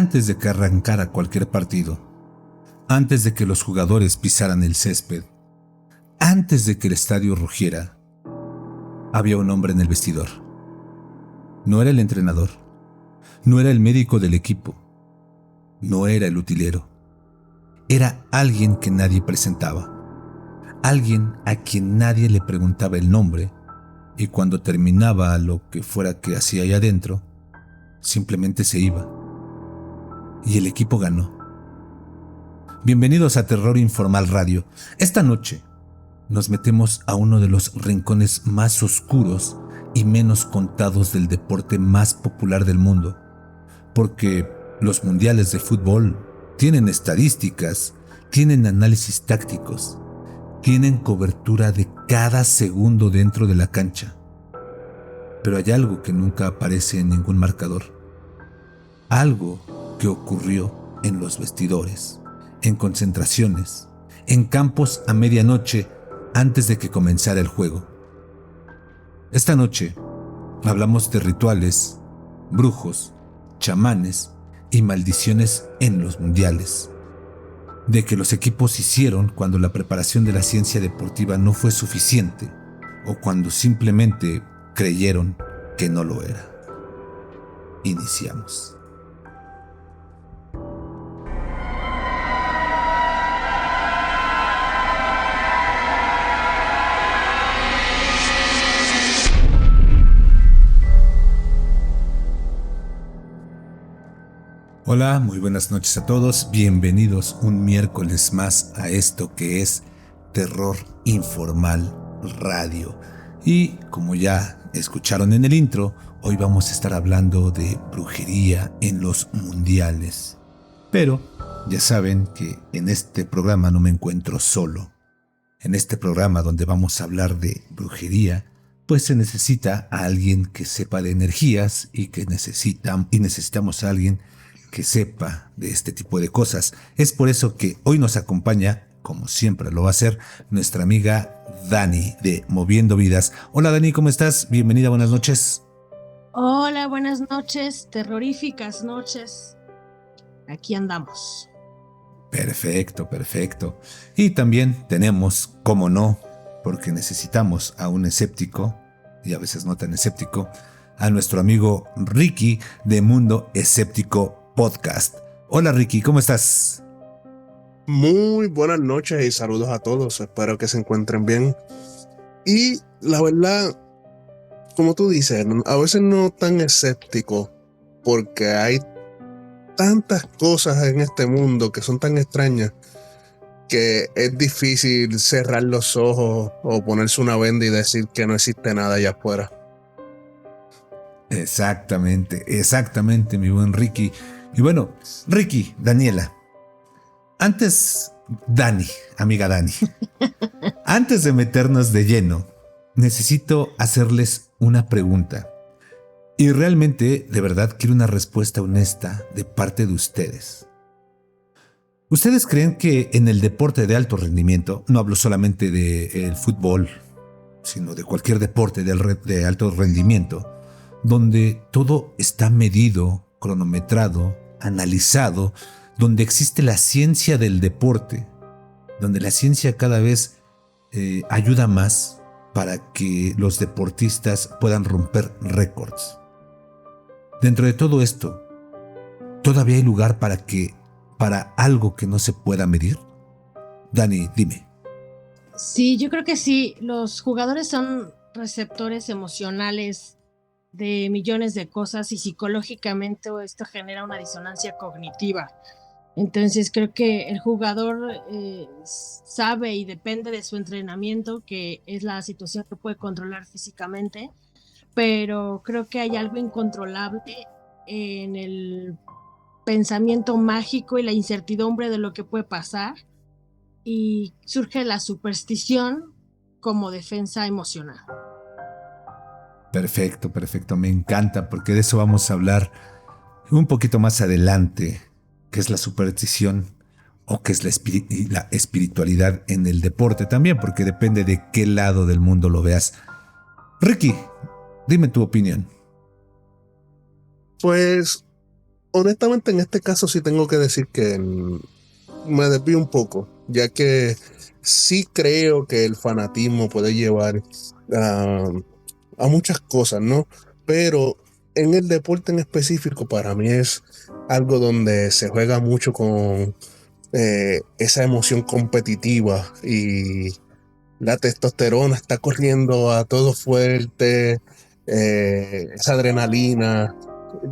antes de que arrancara cualquier partido, antes de que los jugadores pisaran el césped, antes de que el estadio rugiera, había un hombre en el vestidor. No era el entrenador, no era el médico del equipo, no era el utilero. Era alguien que nadie presentaba, alguien a quien nadie le preguntaba el nombre, y cuando terminaba lo que fuera que hacía allá adentro, simplemente se iba. Y el equipo ganó. Bienvenidos a Terror Informal Radio. Esta noche nos metemos a uno de los rincones más oscuros y menos contados del deporte más popular del mundo, porque los mundiales de fútbol tienen estadísticas, tienen análisis tácticos, tienen cobertura de cada segundo dentro de la cancha. Pero hay algo que nunca aparece en ningún marcador. Algo que ocurrió en los vestidores, en concentraciones, en campos a medianoche antes de que comenzara el juego. Esta noche hablamos de rituales, brujos, chamanes y maldiciones en los mundiales. De que los equipos hicieron cuando la preparación de la ciencia deportiva no fue suficiente o cuando simplemente creyeron que no lo era. Iniciamos. Hola, muy buenas noches a todos. Bienvenidos un miércoles más a esto que es Terror Informal Radio. Y como ya escucharon en el intro, hoy vamos a estar hablando de brujería en los mundiales. Pero ya saben que en este programa no me encuentro solo. En este programa donde vamos a hablar de brujería, pues se necesita a alguien que sepa de energías y necesitamos a alguien que sepa de este tipo de cosas. Es por eso que hoy nos acompaña, como siempre lo va a hacer, nuestra amiga Dani de Moviendo Vidas. Hola Dani, ¿cómo estás? Bienvenida, buenas noches. Hola, buenas noches, terroríficas noches. Aquí andamos. Perfecto. Y también tenemos, cómo no, porque necesitamos a un escéptico, y a veces no tan escéptico, a nuestro amigo Ricky de Mundo Escéptico Podcast. Hola Ricky, ¿cómo estás? Muy buenas noches y saludos a todos. Espero que se encuentren bien. Y la verdad, como tú dices, a veces no tan escéptico, porque hay tantas cosas en este mundo que son tan extrañas que es difícil cerrar los ojos o ponerse una venda y decir que no existe nada allá afuera. Exactamente, mi buen Ricky. Y bueno, Ricky, Daniela, amiga Dani, antes de meternos de lleno, necesito hacerles una pregunta. Y realmente, de verdad, quiero una respuesta honesta de parte de ustedes. ¿Ustedes creen que en el deporte de alto rendimiento, no hablo solamente del fútbol, sino de cualquier deporte de alto rendimiento, donde todo está medido, cronometrado, analizado, donde existe la ciencia del deporte, donde la ciencia cada vez ayuda más para que los deportistas puedan romper récords? Dentro de todo esto, ¿todavía hay lugar para algo que no se pueda medir? Dani, dime. Sí, yo creo que sí. Los jugadores son receptores emocionales de millones de cosas y psicológicamente esto genera una disonancia cognitiva. Entonces creo que el jugador sabe y depende de su entrenamiento, que es la situación que puede controlar físicamente, pero creo que hay algo incontrolable en el pensamiento mágico y la incertidumbre de lo que puede pasar, y surge la superstición como defensa emocional. Perfecto, me encanta, porque de eso vamos a hablar un poquito más adelante, que es la superstición o que es la espiritualidad en el deporte también, porque depende de qué lado del mundo lo veas. Ricky, dime tu opinión. Pues honestamente en este caso sí tengo que decir que me desvío un poco, ya que sí creo que el fanatismo puede llevar a muchas cosas, ¿no? Pero en el deporte en específico para mí es algo donde se juega mucho con esa emoción competitiva y la testosterona está corriendo a todo fuerte, esa adrenalina.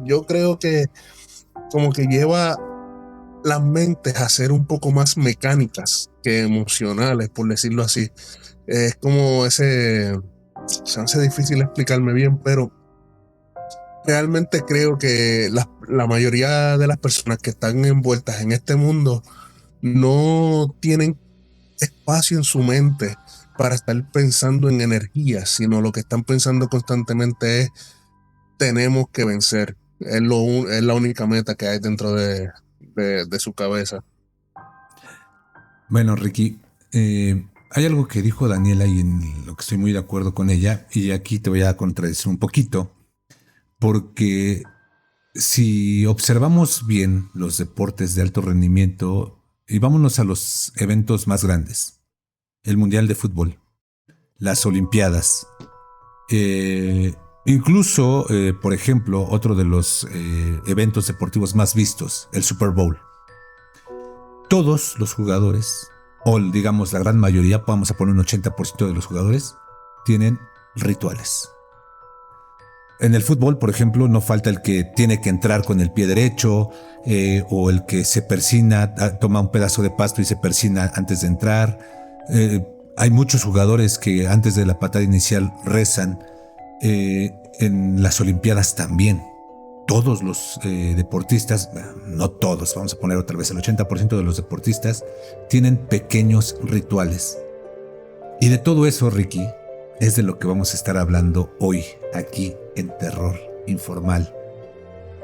Yo creo que como que lleva las mentes a ser un poco más mecánicas que emocionales, por decirlo así. Es como se hace difícil explicarme bien, pero realmente creo que la mayoría de las personas que están envueltas en este mundo no tienen espacio en su mente para estar pensando en energía, sino lo que están pensando constantemente es tenemos que vencer. Es la única meta que hay dentro de su cabeza. Bueno, Ricky, hay algo que dijo Daniela y en lo que estoy muy de acuerdo con ella, y aquí te voy a contradecir un poquito, porque si observamos bien los deportes de alto rendimiento, y vámonos a los eventos más grandes, el Mundial de Fútbol, las Olimpiadas, incluso, por ejemplo, otro de los eventos deportivos más vistos, el Super Bowl. Todos los jugadores, o digamos la gran mayoría, vamos a poner un 80% de los jugadores, tienen rituales. En el fútbol, por ejemplo, no falta el que tiene que entrar con el pie derecho, o el que se persina, toma un pedazo de pasto y se persina antes de entrar. Hay muchos jugadores que antes de la patada inicial rezan. En las Olimpiadas también. Todos los deportistas, no todos, vamos a poner otra vez, el 80% de los deportistas tienen pequeños rituales. Y de todo eso, Ricky, es de lo que vamos a estar hablando hoy, aquí en Terror Informal.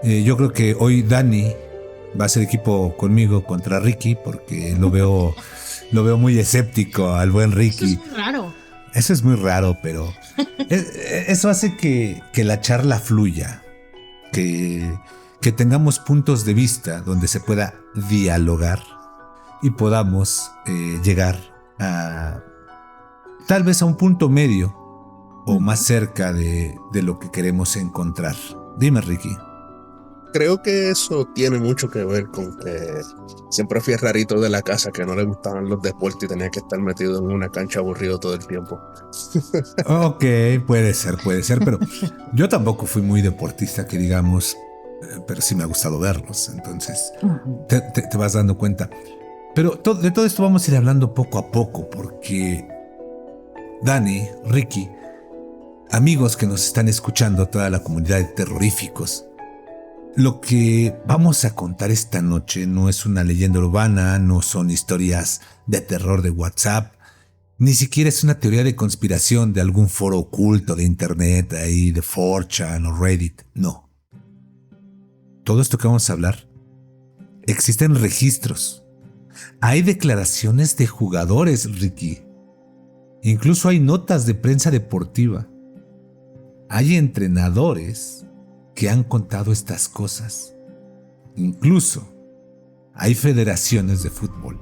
Yo creo que hoy Dani va a ser equipo conmigo contra Ricky, porque lo veo muy escéptico al buen Ricky. Eso es muy raro. Eso es muy raro, pero eso hace que la charla fluya, que tengamos puntos de vista donde se pueda dialogar y podamos llegar a tal vez a un punto medio o más cerca de lo que queremos encontrar. Dime, Ricky. Creo que eso tiene mucho que ver con que siempre fui el rarito de la casa que no le gustaban los deportes y tenía que estar metido en una cancha aburrido todo el tiempo. Ok, puede ser, pero yo tampoco fui muy deportista, que digamos, pero sí me ha gustado verlos, entonces te vas dando cuenta. Pero de todo esto vamos a ir hablando poco a poco, porque Dani, Ricky, amigos que nos están escuchando, toda la comunidad de terroríficos, lo que vamos a contar esta noche no es una leyenda urbana, no son historias de terror de WhatsApp, ni siquiera es una teoría de conspiración de algún foro oculto de internet, ahí de 4chan o Reddit, no. Todo esto que vamos a hablar, existen registros, hay declaraciones de jugadores, Ricky, incluso hay notas de prensa deportiva, hay entrenadores que han contado estas cosas. Incluso hay federaciones de fútbol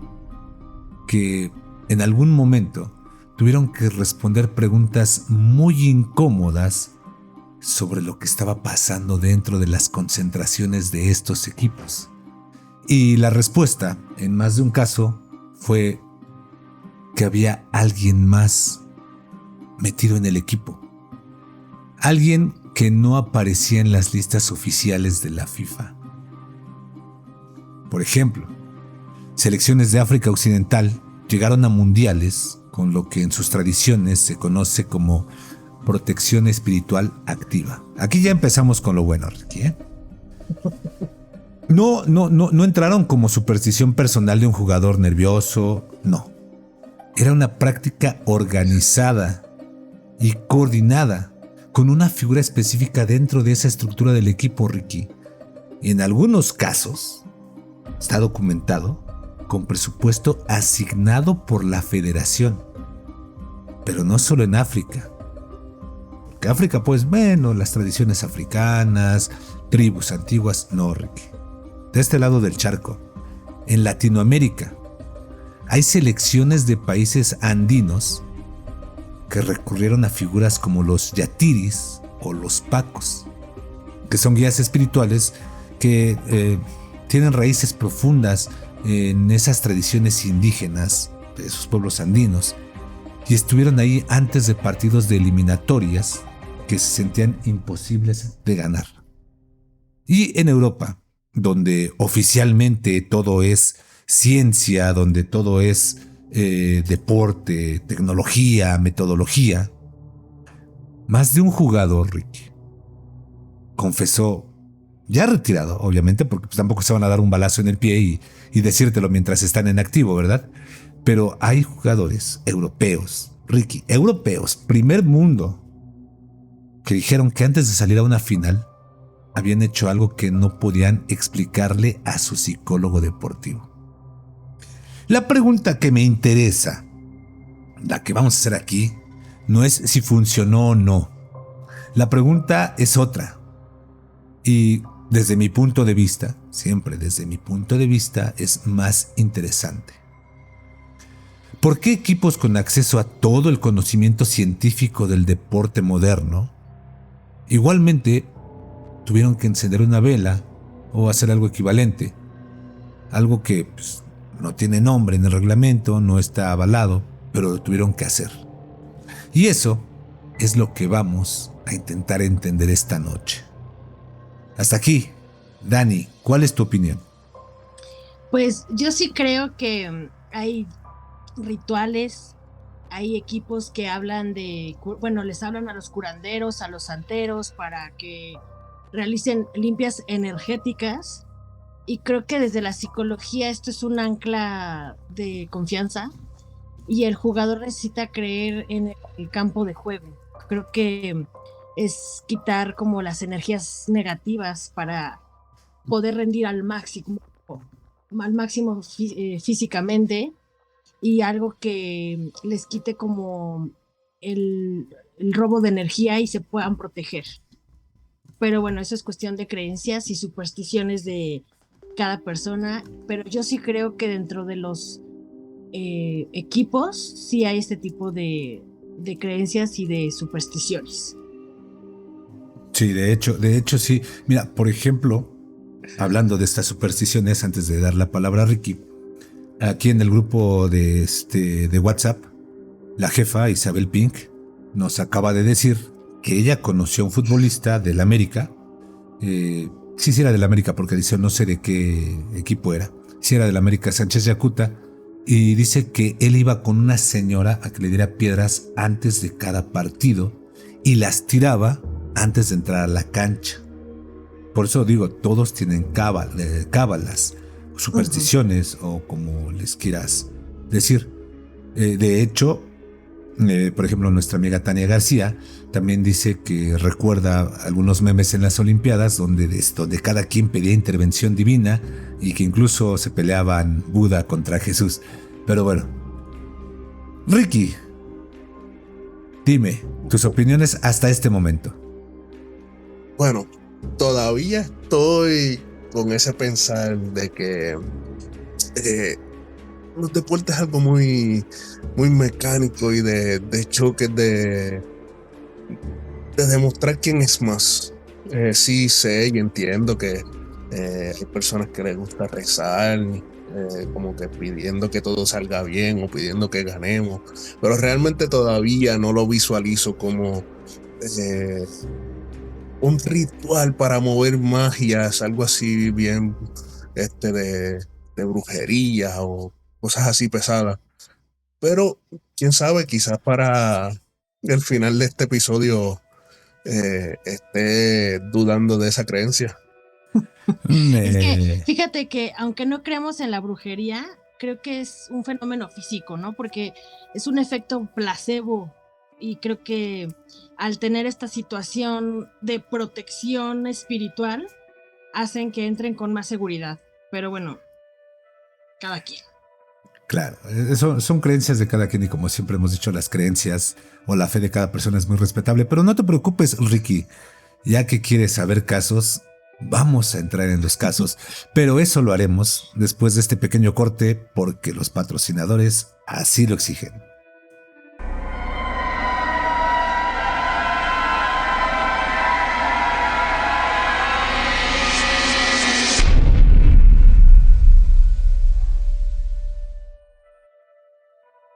que en algún momento tuvieron que responder preguntas muy incómodas sobre lo que estaba pasando dentro de las concentraciones de estos equipos. Y la respuesta, en más de un caso, fue que había alguien más metido en el equipo. Alguien que no aparecía en las listas oficiales de la FIFA. Por ejemplo, selecciones de África Occidental llegaron a mundiales con lo que en sus tradiciones se conoce como protección espiritual activa. Aquí ya empezamos con lo bueno, Ricky, ¿eh? No entraron como superstición personal de un jugador nervioso, no. Era una práctica organizada y coordinada con una figura específica dentro de esa estructura del equipo, Ricky. Y en algunos casos, está documentado, con presupuesto asignado por la federación. Pero no solo en África. Porque África, pues bueno, las tradiciones africanas, tribus antiguas, no, Ricky. de este lado del charco, en Latinoamérica, hay selecciones de países andinos que recurrieron a figuras como los yatiris o los pacos, que son guías espirituales que tienen raíces profundas en esas tradiciones indígenas de esos pueblos andinos, y estuvieron ahí antes de partidos de eliminatorias que se sentían imposibles de ganar. Y en Europa, donde oficialmente todo es ciencia, donde todo es deporte, tecnología, metodología, más de un jugador, Ricky, confesó, ya retirado, obviamente, porque pues tampoco se van a dar un balazo en el pie y decírtelo mientras están en activo, ¿verdad? Pero hay jugadores europeos, Ricky, europeos, primer mundo, que dijeron que antes de salir a una final habían hecho algo que no podían explicarle a su psicólogo deportivo. La pregunta que me interesa, la que vamos a hacer aquí, no es si funcionó o no. La pregunta es otra. Y desde mi punto de vista, siempre desde mi punto de vista, es más interesante. ¿Por qué equipos con acceso a todo el conocimiento científico del deporte moderno igualmente tuvieron que encender una vela o hacer algo equivalente? Algo que pues, no tiene nombre en el reglamento, no está avalado, pero lo tuvieron que hacer. Y eso es lo que vamos a intentar entender esta noche. Hasta aquí, Dani, ¿cuál es tu opinión? Pues yo sí creo que hay rituales, hay equipos que hablan les hablan a los curanderos, a los santeros para que realicen limpias energéticas, y creo que desde la psicología esto es un ancla de confianza y el jugador necesita creer en el campo de juego. Creo que es quitar como las energías negativas para poder rendir al máximo físicamente, y algo que les quite como el robo de energía y se puedan proteger. Pero bueno, eso es cuestión de creencias y supersticiones de cada persona, pero yo sí creo que dentro de los equipos sí hay este tipo de creencias y de supersticiones. Sí, de hecho sí. Mira, por ejemplo, hablando de estas supersticiones, antes de dar la palabra a Ricky, aquí en el grupo de WhatsApp, la jefa Isabel Pink nos acaba de decir que ella conoció a un futbolista del América. Sí era del América, porque dice no sé de qué equipo era. Sí era del América, Sánchez Yacuta, y dice que él iba con una señora a que le diera piedras antes de cada partido y las tiraba antes de entrar a la cancha. Por eso digo, todos tienen cábalas, supersticiones o como les quieras decir. De hecho, por ejemplo, nuestra amiga Tania García también dice que recuerda algunos memes en las Olimpiadas donde cada quien pedía intervención divina y que incluso se peleaban Buda contra Jesús. Pero bueno, Ricky, dime tus opiniones hasta este momento. Bueno, todavía estoy con ese pensar de que los deportes es algo muy, muy mecánico y de choques de demostrar quién es más. Sí sé y entiendo que hay personas que les gusta rezar, como que pidiendo que todo salga bien o pidiendo que ganemos, pero realmente todavía no lo visualizo como un ritual para mover magias, algo así bien de brujería o cosas así pesadas. Pero quién sabe, quizás para el final de este episodio esté dudando de esa creencia. Es que fíjate que aunque no creemos en la brujería, creo que es un fenómeno físico, ¿no? Porque es un efecto placebo, y creo que al tener esta situación de protección espiritual hacen que entren con más seguridad. Pero bueno, cada quien. Claro, son creencias de cada quien y como siempre hemos dicho, las creencias o la fe de cada persona es muy respetable. Pero no te preocupes, Ricky, ya que quieres saber casos, vamos a entrar en los casos, pero eso lo haremos después de este pequeño corte porque los patrocinadores así lo exigen.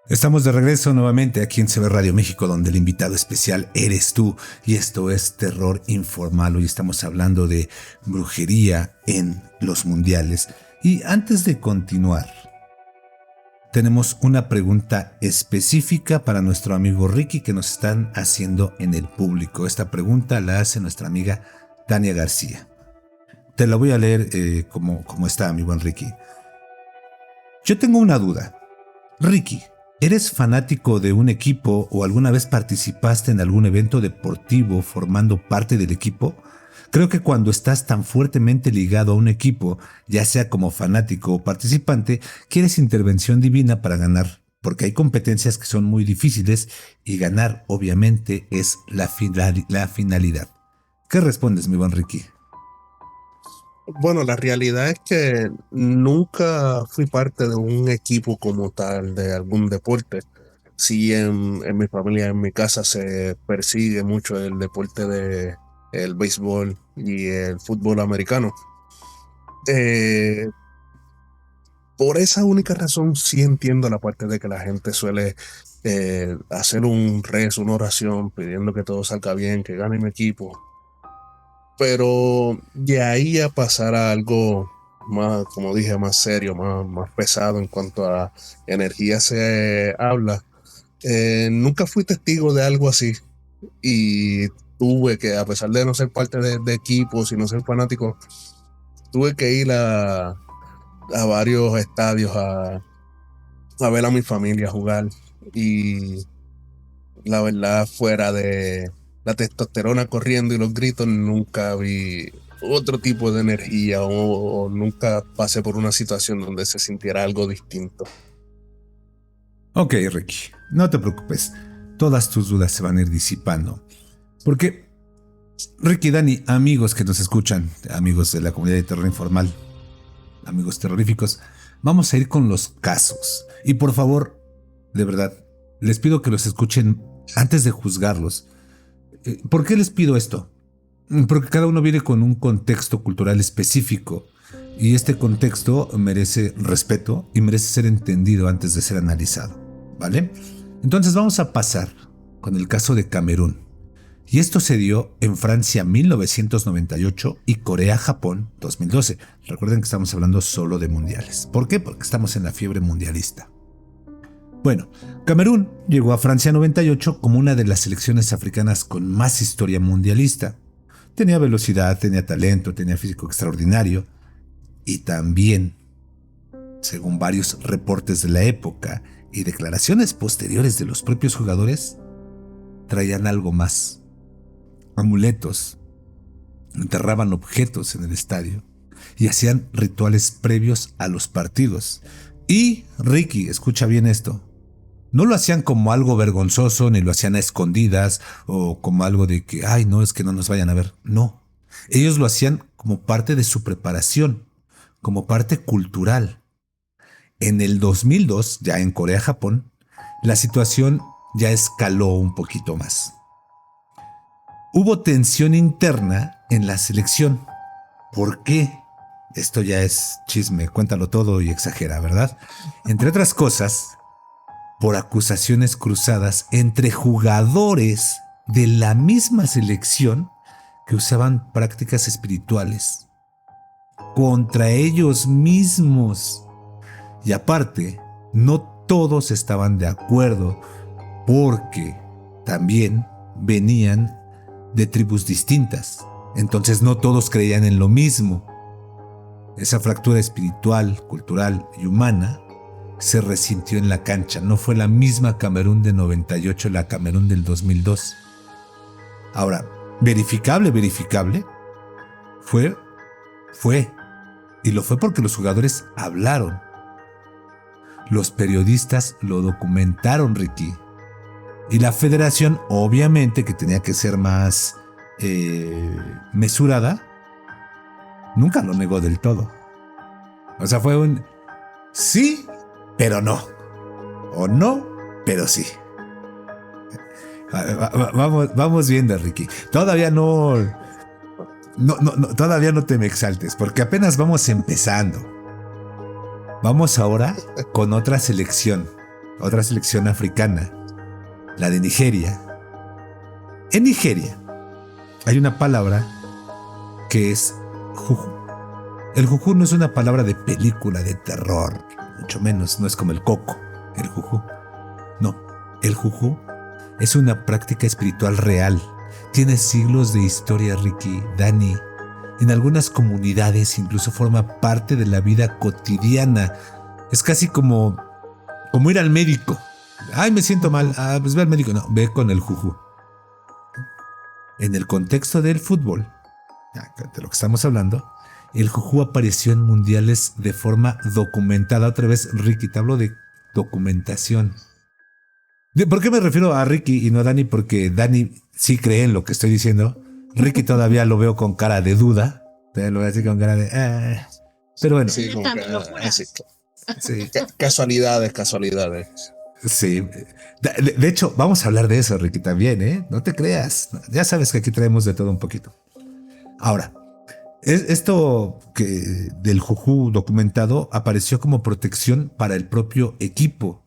Estamos de regreso nuevamente aquí en CB Radio México, donde el invitado especial eres tú, y esto es Terror Informal. Hoy estamos hablando de brujería en los mundiales. Y antes de continuar, tenemos una pregunta específica para nuestro amigo Ricky que nos están haciendo en el público. Esta pregunta la hace nuestra amiga Tania García. Te la voy a leer como está, mi buen Ricky. Yo tengo una duda. Ricky, ¿eres fanático de un equipo o alguna vez participaste en algún evento deportivo formando parte del equipo? Creo que cuando estás tan fuertemente ligado a un equipo, ya sea como fanático o participante, quieres intervención divina para ganar, porque hay competencias que son muy difíciles y ganar obviamente es la finalidad. ¿Qué respondes, mi buen Ricky? Bueno, la realidad es que nunca fui parte de un equipo como tal, de algún deporte. Sí, en mi familia, en mi casa, se persigue mucho el deporte de el béisbol y el fútbol americano. Eh, por esa única razón sí entiendo la parte de que la gente suele hacer un rezo, una oración, pidiendo que todo salga bien, que gane mi equipo. Pero de ahí a pasar a algo más, como dije, más serio, más pesado en cuanto a energía se habla, nunca fui testigo de algo así. Y tuve que, a pesar de no ser parte de equipos y no ser fanático, tuve que ir a varios estadios a ver a mi familia jugar. Y la verdad, fuera de la testosterona corriendo y los gritos, nunca vi otro tipo de energía o nunca pasé por una situación donde se sintiera algo distinto. Ok, Ricky, no te preocupes. Todas tus dudas se van a ir disipando. Porque, Ricky, Dani, amigos que nos escuchan, amigos de la comunidad de Terror Informal, amigos terroríficos, vamos a ir con los casos. Y por favor, de verdad, les pido que los escuchen antes de juzgarlos. ¿Por qué les pido esto? Porque cada uno viene con un contexto cultural específico y este contexto merece respeto y merece ser entendido antes de ser analizado, ¿vale? Entonces vamos a pasar con el caso de Camerún. Y esto se dio en Francia 1998 y Corea-Japón 2012. Recuerden que estamos hablando solo de mundiales. ¿Por qué? Porque estamos en la fiebre mundialista. Bueno, Camerún llegó a Francia 98 como una de las selecciones africanas con más historia mundialista. Tenía velocidad, tenía talento, tenía físico extraordinario y también, según varios reportes de la época y declaraciones posteriores de los propios jugadores, traían algo más. Amuletos, enterraban objetos en el estadio y hacían rituales previos a los partidos. Y, Ricky, escucha bien esto, no lo hacían como algo vergonzoso, ni lo hacían a escondidas, o como algo de que, ay, no, es que no nos vayan a ver. No, ellos lo hacían como parte de su preparación, como parte cultural. En el 2002, ya en Corea-Japón, la situación ya escaló un poquito más. Hubo tensión interna en la selección. ¿Por qué? Esto ya es chisme, cuéntalo todo y exagera, ¿verdad? Entre otras cosas, por acusaciones cruzadas entre jugadores de la misma selección que usaban prácticas espirituales contra ellos mismos. Y aparte, no todos estaban de acuerdo porque también venían de tribus distintas. Entonces no todos creían en lo mismo. Esa fractura espiritual, cultural y humana se resintió en la cancha. No fue la misma Camerún de 98 la Camerún del 2002. Ahora, verificable, fue. Y lo fue porque los jugadores hablaron. Los periodistas lo documentaron, Ricky. Y la federación, obviamente, que tenía que ser más mesurada, nunca lo negó del todo. O sea, fue un sí, pero no. O no, pero sí. Vamos viendo, Ricky. Todavía no, todavía no te me exaltes, porque apenas vamos empezando. Vamos ahora con otra selección africana, la de Nigeria. En Nigeria hay una palabra que es juju. El juju no es una palabra de película de terror, mucho menos, no es como el coco, el juju. No, el juju es una práctica espiritual real. Tiene siglos de historia, Ricky, Dani. En algunas comunidades incluso forma parte de la vida cotidiana. Es casi como ir al médico. Ay, me siento mal. Ah, pues ve al médico. No, ve con el juju. En el contexto del fútbol, de lo que estamos hablando, el juju apareció en mundiales de forma documentada. Otra vez, Ricky, te hablo de documentación. ¿Por qué me refiero a Ricky y no a Dani? Porque Dani sí cree en lo que estoy diciendo. Ricky todavía lo veo con cara de duda. Te lo voy a decir con cara de... Pero bueno. Sí, como que, sí. Casualidades. Sí. De hecho, vamos a hablar de eso, Ricky, también, ¿eh? No te creas. Ya sabes que aquí traemos de todo un poquito. Ahora, esto que del juju documentado apareció como protección para el propio equipo.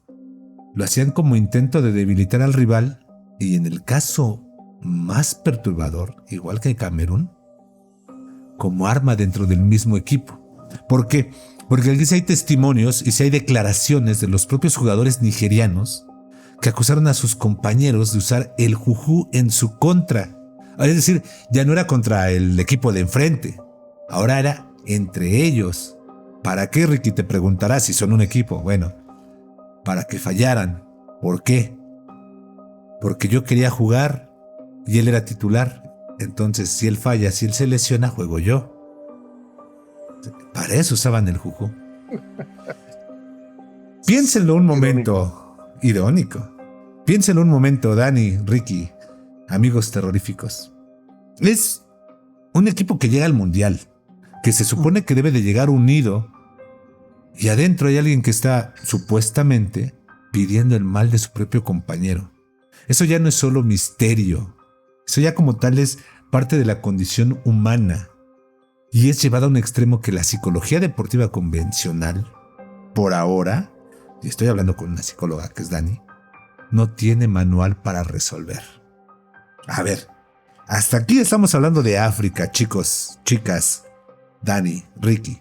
Lo hacían como intento de debilitar al rival y en el caso más perturbador, igual que Camerún, como arma dentro del mismo equipo. ¿Por qué? Porque aquí sí hay testimonios y sí hay declaraciones de los propios jugadores nigerianos que acusaron a sus compañeros de usar el juju en su contra. Es decir, ya no era contra el equipo de enfrente, ahora era entre ellos. ¿Para qué, Ricky? Te preguntarás si son un equipo. Bueno, para que fallaran. ¿Por qué? Porque yo quería jugar y él era titular. Entonces, si él falla, si él se lesiona, juego yo. Para eso usaban el juju. Piénsenlo un momento. Irónico. Piénsenlo un momento, Dani, Ricky, amigos terroríficos. Es un equipo que llega al mundial, que se supone que debe de llegar unido, y adentro hay alguien que está supuestamente pidiendo el mal de su propio compañero. Eso ya no es solo misterio. Eso ya como tal es parte de la condición humana. Y es llevado a un extremo que la psicología deportiva convencional, por ahora, y estoy hablando con una psicóloga que es Dani, no tiene manual para resolver. A ver, hasta aquí estamos hablando de África, chicos, chicas, Dani, Ricky.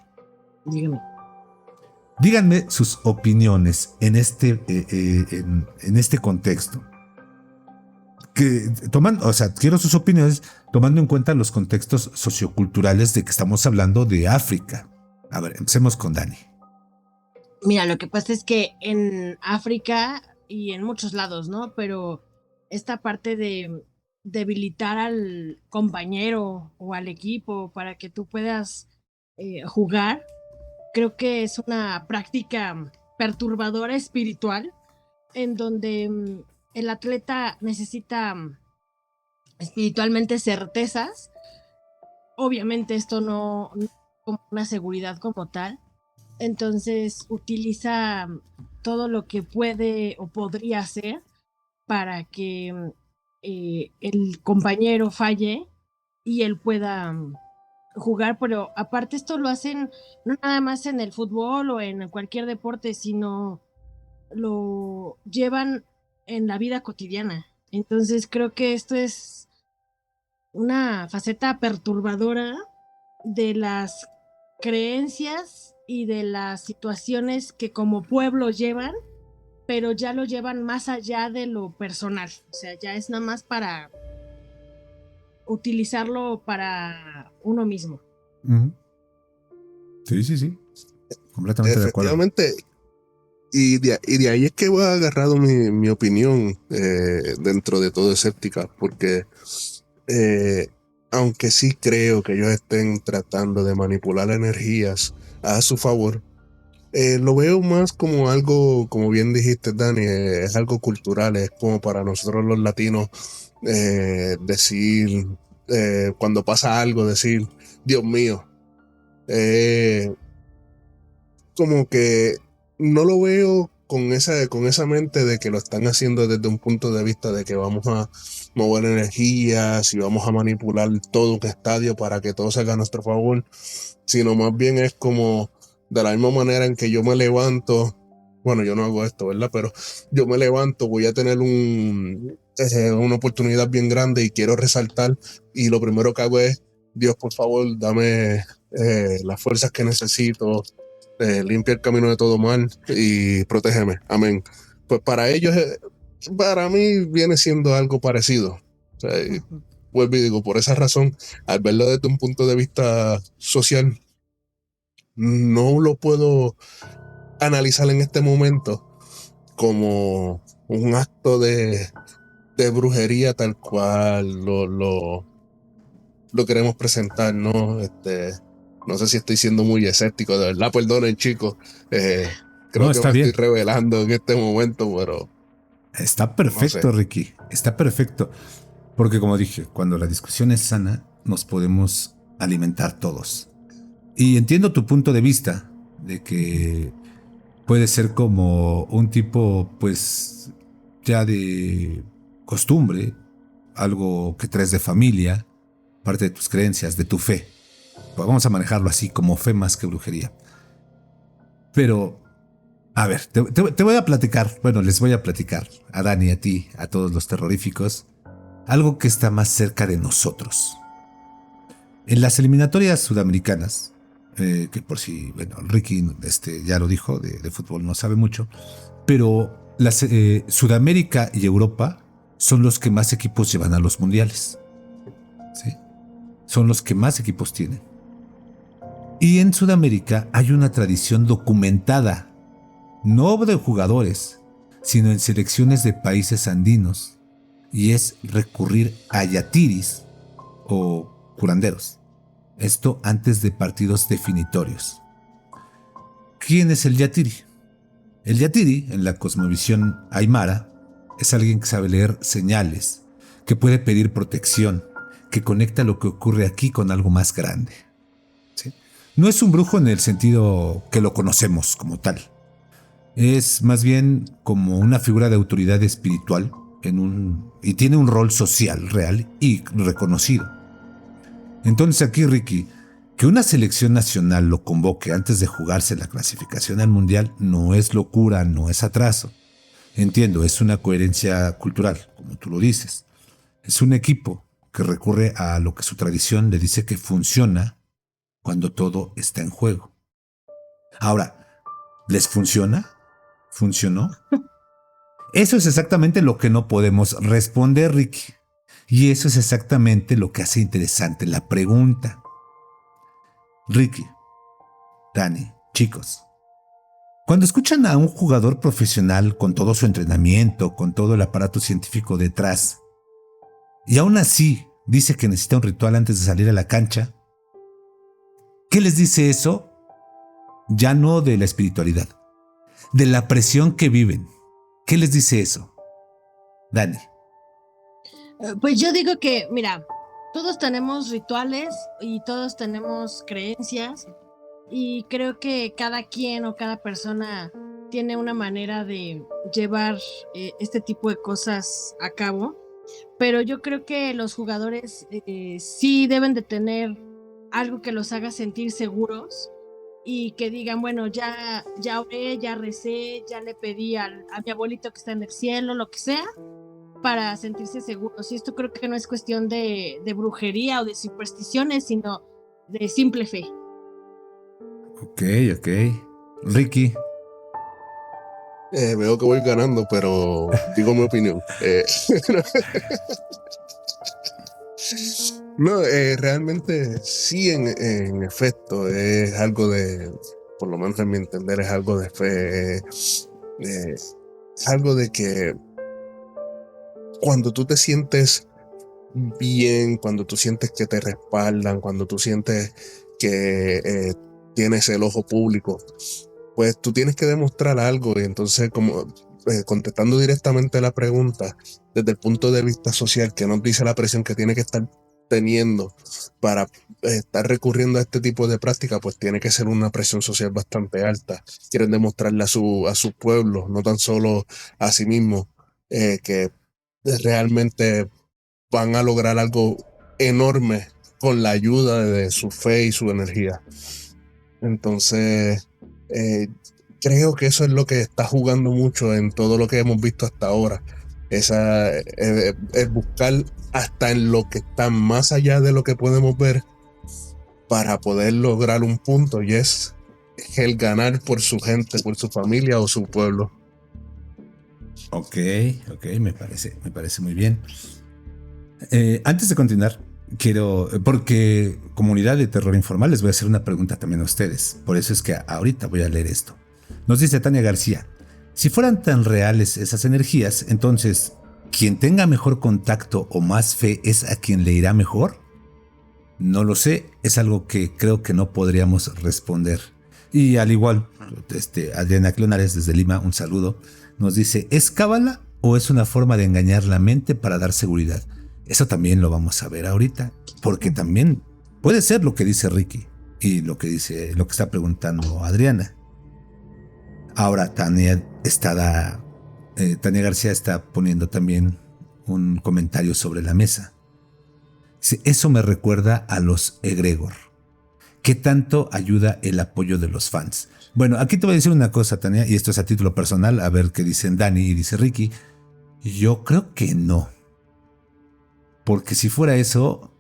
Díganme sus opiniones en este contexto. Quiero sus opiniones tomando en cuenta los contextos socioculturales de que estamos hablando de África. A ver, empecemos con Dani. Mira, lo que pasa es que en África y en muchos lados, ¿no? Pero esta parte de debilitar al compañero o al equipo para que tú puedas jugar, creo que es una práctica perturbadora espiritual en donde el atleta necesita espiritualmente certezas. Obviamente esto no es como una seguridad como tal. Entonces utiliza todo lo que puede o podría hacer para que el compañero falle y él pueda jugar, pero aparte esto lo hacen no nada más en el fútbol o en cualquier deporte, sino lo llevan en la vida cotidiana. Entonces creo que esto es una faceta perturbadora de las creencias y de las situaciones que como pueblo llevan, pero ya lo llevan más allá de lo personal. O sea, ya es nada más para utilizarlo para uno mismo. Uh-huh. Sí. Completamente de acuerdo. Efectivamente. Y de ahí es que voy agarrado mi opinión dentro de todo escéptica, porque aunque sí creo que ellos estén tratando de manipular energías a su favor, lo veo más como algo, como bien dijiste, Dani, es algo cultural, es como para nosotros los latinos decir, cuando pasa algo, decir, Dios mío, Como que no lo veo con esa mente de que lo están haciendo desde un punto de vista de que vamos a mover energías y vamos a manipular todo un estadio para que todo salga a nuestro favor, sino más bien es como de la misma manera en que yo me levanto. Bueno, yo no hago esto, ¿verdad? Pero yo me levanto, voy a tener una oportunidad bien grande y quiero resaltar, y lo primero que hago es: Dios, por favor, dame las fuerzas que necesito, limpia el camino de todo mal y protégeme. Amén. Pues para ellos, para mí viene siendo algo parecido. O sea, vuelvo y digo, por esa razón, al verlo desde un punto de vista social, no lo puedo analizar en este momento como un acto de brujería tal cual lo queremos presentar, ¿no? No sé si estoy siendo muy escéptico, de verdad, perdonen, chicos. Creo No, que está me bien. estoy revelando en este momento, pero Está perfecto, no sé. Ricky. Está perfecto. Porque como dije, cuando la discusión es sana, nos podemos alimentar todos. Y entiendo tu punto de vista, de que puede ser como un tipo, pues, ya de costumbre, algo que traes de familia, parte de tus creencias, de tu fe. Pues vamos a manejarlo así, como fe más que brujería. Pero, a ver, te voy a platicar, bueno, les voy a platicar a Dani, a ti, a todos los terroríficos, algo que está más cerca de nosotros. En las eliminatorias sudamericanas, que por si, bueno, Ricky ya lo dijo, de fútbol no sabe mucho, pero Sudamérica y Europa son los que más equipos llevan a los mundiales. ¿Sí? Son los que más equipos tienen. Y en Sudamérica hay una tradición documentada, no de jugadores, sino en selecciones de países andinos, y es recurrir a yatiris o curanderos. Esto antes de partidos definitorios. ¿Quién es el yatiri? El yatiri, en la cosmovisión aymara, es alguien que sabe leer señales, que puede pedir protección, que conecta lo que ocurre aquí con algo más grande. ¿Sí? No es un brujo en el sentido que lo conocemos como tal. Es más bien como una figura de autoridad espiritual y tiene un rol social real y reconocido. Entonces aquí, Ricky, que una selección nacional lo convoque antes de jugarse la clasificación al mundial no es locura, no es atraso. Entiendo, es una coherencia cultural, como tú lo dices. Es un equipo que recurre a lo que su tradición le dice que funciona cuando todo está en juego. Ahora, ¿les funciona? ¿Funcionó? Eso es exactamente lo que no podemos responder, Ricky. Y eso es exactamente lo que hace interesante la pregunta. Ricky, Dani, chicos, cuando escuchan a un jugador profesional con todo su entrenamiento, con todo el aparato científico detrás, y aún así dice que necesita un ritual antes de salir a la cancha, ¿qué les dice eso? Ya no de la espiritualidad, de la presión que viven. ¿Qué les dice eso? Dani. Pues yo digo que, mira, todos tenemos rituales y todos tenemos creencias, y creo que cada quien o cada persona tiene una manera de llevar este tipo de cosas a cabo, pero yo creo que los jugadores sí deben de tener algo que los haga sentir seguros y que digan, bueno, ya oré, ya recé, ya le pedí a mi abuelito que está en el cielo, lo que sea, para sentirse seguros. Y esto creo que no es cuestión de brujería o de supersticiones, sino de simple fe. Ok. Ricky. Veo que voy ganando, pero digo mi opinión. No, realmente sí, en efecto, es algo de, por lo menos en mi entender, es algo de fe, es algo de que cuando tú te sientes bien, cuando tú sientes que te respaldan, cuando tú sientes que tienes el ojo público, pues tú tienes que demostrar algo. Y entonces, como contestando directamente la pregunta, desde el punto de vista social, que nos dice la presión que tiene que estar teniendo para estar recurriendo a este tipo de práctica, pues tiene que ser una presión social bastante alta. Quieren demostrarle a su pueblo, no tan solo a sí mismos, que realmente van a lograr algo enorme con la ayuda de su fe y su energía. Entonces, creo que eso es lo que está jugando mucho en todo lo que hemos visto hasta ahora. El buscar hasta en lo que está más allá de lo que podemos ver para poder lograr un punto, y es el ganar por su gente, por su familia o su pueblo. Ok, me parece muy bien. Antes de continuar, porque comunidad de terror informal, les voy a hacer una pregunta también a ustedes. Por eso es que ahorita voy a leer esto. Nos dice Tania García: si fueran tan reales esas energías, entonces, ¿quien tenga mejor contacto o más fe es a quien le irá mejor? No lo sé, es algo que creo que no podríamos responder. Y al igual, Adriana Clonares desde Lima, un saludo, nos dice: ¿es cábala o es una forma de engañar la mente para dar seguridad? Eso también lo vamos a ver ahorita, porque también puede ser lo que dice Ricky y lo que está preguntando Adriana. Ahora Tania García está poniendo también un comentario sobre la mesa. Eso me recuerda a los egregor. ¿Qué tanto ayuda el apoyo de los fans? Bueno, aquí te voy a decir una cosa, Tania, y esto es a título personal, a ver qué dicen Dani y dice Ricky. Yo creo que no. Porque si fuera eso,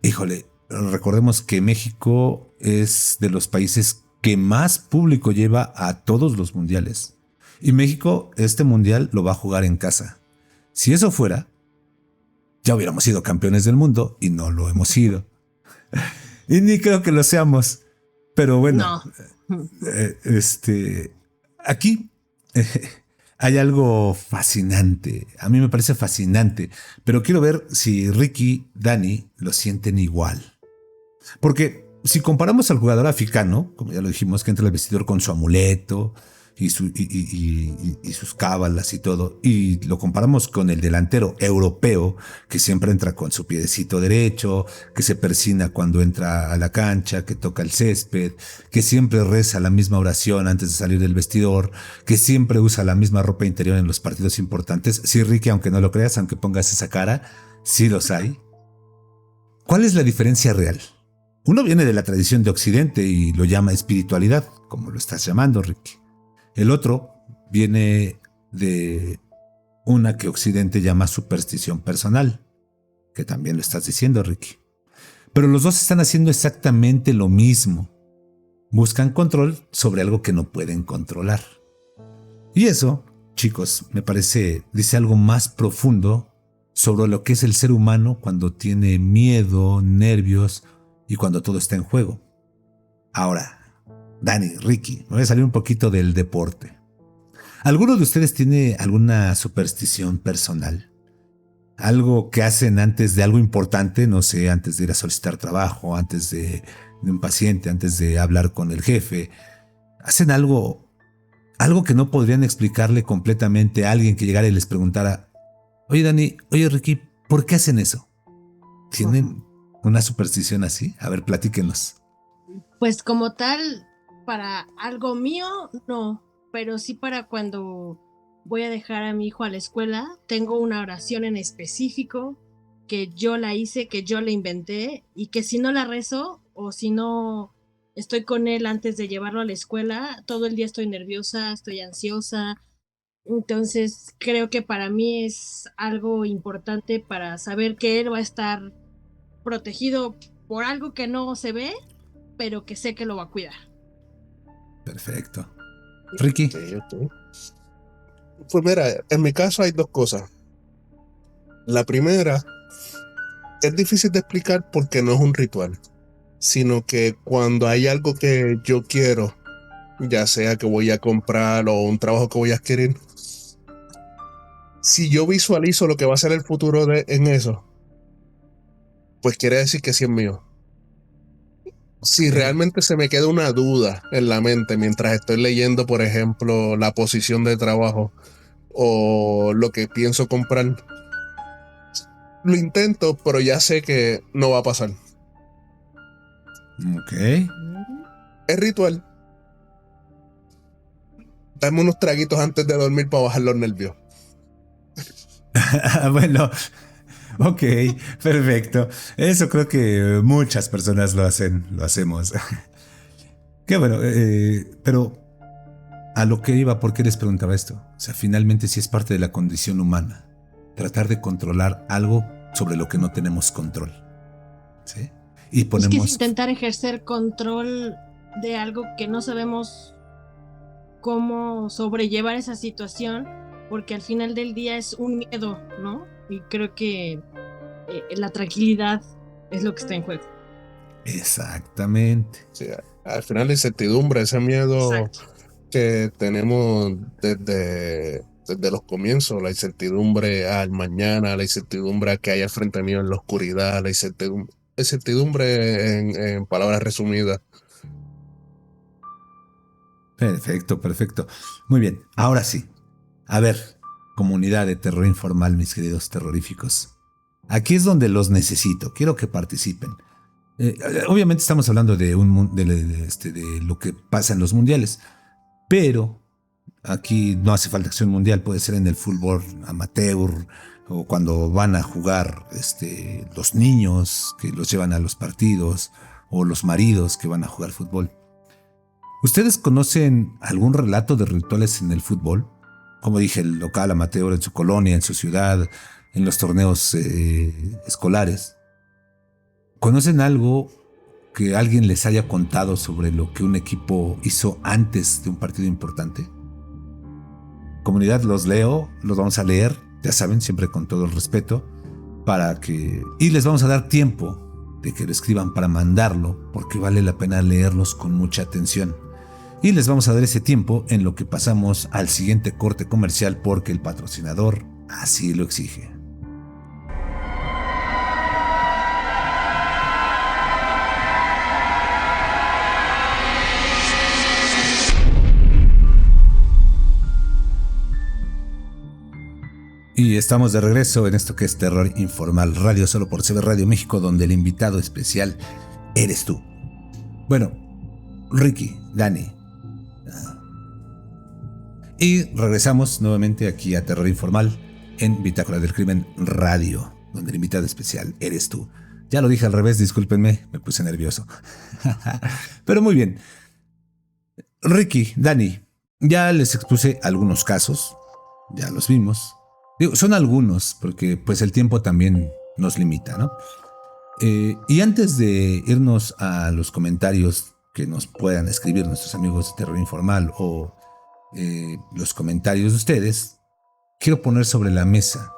híjole, recordemos que México es de los países que más público lleva a todos los mundiales. Y México, este mundial lo va a jugar en casa. Si eso fuera, ya hubiéramos sido campeones del mundo y no lo hemos sido. Y ni creo que lo seamos. Pero bueno, no. Aquí hay algo fascinante. A mí me parece fascinante. Pero quiero ver si Ricky, Dani lo sienten igual. Porque si comparamos al jugador africano, como ya lo dijimos, que entra al vestidor con su amuleto y sus cábalas y todo, y lo comparamos con el delantero europeo, que siempre entra con su piecito derecho, que se persina cuando entra a la cancha, que toca el césped, que siempre reza la misma oración antes de salir del vestidor, que siempre usa la misma ropa interior en los partidos importantes. Sí, Ricky, aunque no lo creas, aunque pongas esa cara, sí los hay. ¿Cuál es la diferencia real? Uno viene de la tradición de Occidente y lo llama espiritualidad, como lo estás llamando, Ricky. El otro viene de una que Occidente llama superstición personal, que también lo estás diciendo, Ricky. Pero los dos están haciendo exactamente lo mismo. Buscan control sobre algo que no pueden controlar. Y eso, chicos, me parece, dice algo más profundo sobre lo que es el ser humano cuando tiene miedo, nervios y cuando todo está en juego. Ahora, Dani, Ricky, me voy a salir un poquito del deporte. ¿Alguno de ustedes tiene alguna superstición personal? Algo que hacen antes de algo importante, no sé, antes de ir a solicitar trabajo, antes de un paciente, antes de hablar con el jefe. ¿Hacen algo que no podrían explicarle completamente a alguien que llegara y les preguntara: oye Dani, oye Ricky, ¿por qué hacen eso? ¿Tienen una superstición así? A ver, platíquenos. Pues como tal, para algo mío, no, pero sí para cuando voy a dejar a mi hijo a la escuela, tengo una oración en específico que yo la hice, que yo la inventé, y que si no la rezo o si no estoy con él antes de llevarlo a la escuela, todo el día estoy nerviosa, estoy ansiosa. Entonces creo que para mí es algo importante para saber que él va a estar protegido por algo que no se ve, pero que sé que lo va a cuidar. Perfecto. Ricky. Okay. Pues mira, en mi caso hay dos cosas. La primera es difícil de explicar porque no es un ritual, sino que cuando hay algo que yo quiero, ya sea que voy a comprar o un trabajo que voy a adquirir, si yo visualizo lo que va a ser el futuro en eso, pues quiere decir que sí es mío. Si realmente se me queda una duda en la mente mientras estoy leyendo, por ejemplo, la posición de trabajo o lo que pienso comprar, lo intento, pero ya sé que no va a pasar. Ok. Es ritual. Dame unos traguitos antes de dormir para bajar los nervios. Bueno, ok, perfecto. Eso creo que muchas personas lo hacen, lo hacemos. Qué bueno, pero a lo que iba, ¿por qué les preguntaba esto? O sea, finalmente sí es parte de la condición humana. Tratar de controlar algo sobre lo que no tenemos control. ¿Sí? Y Es que es ponemos... intentar ejercer control de algo que no sabemos cómo sobrellevar esa situación, porque al final del día es un miedo, ¿no? Y creo que la tranquilidad es lo que está en juego. Exactamente. Sí, al final la incertidumbre, ese miedo Exacto. que tenemos desde los comienzos, la incertidumbre al mañana, la incertidumbre a que hay al frente mío en la oscuridad, la incertidumbre en palabras resumidas. Perfecto, perfecto. Muy bien, ahora sí. A ver, comunidad de terror informal, mis queridos terroríficos. Aquí es donde los necesito. Quiero que participen. Obviamente estamos hablando de lo que pasa en los mundiales, pero aquí no hace falta acción mundial. Puede ser en el fútbol amateur o cuando van a jugar los niños que los llevan a los partidos o los maridos que van a jugar fútbol. ¿Ustedes conocen algún relato de rituales en el fútbol? Como dije, el local amateur en su colonia, en su ciudad, en los torneos escolares. ¿Conocen algo que alguien les haya contado sobre lo que un equipo hizo antes de un partido importante? Comunidad, los leo, los vamos a leer, ya saben, siempre con todo el respeto, y les vamos a dar tiempo de que lo escriban para mandarlo, porque vale la pena leerlos con mucha atención. Y les vamos a dar ese tiempo en lo que pasamos al siguiente corte comercial porque el patrocinador así lo exige. Y estamos de regreso en esto que es Terror Informal Radio, solo por CB Radio México, donde el invitado especial eres tú. Bueno, Ricky, Dani. Y regresamos nuevamente aquí a Terror Informal en Bitácora del Crimen Radio, donde el invitado especial eres tú. Ya lo dije al revés, discúlpenme, me puse nervioso. Pero muy bien. Ricky, Dani, ya les expuse algunos casos, ya los vimos. Digo, son algunos, porque pues el tiempo también nos limita, ¿no? Y antes de irnos a los comentarios que nos puedan escribir nuestros amigos de Terror Informal o los comentarios de ustedes, quiero poner sobre la mesa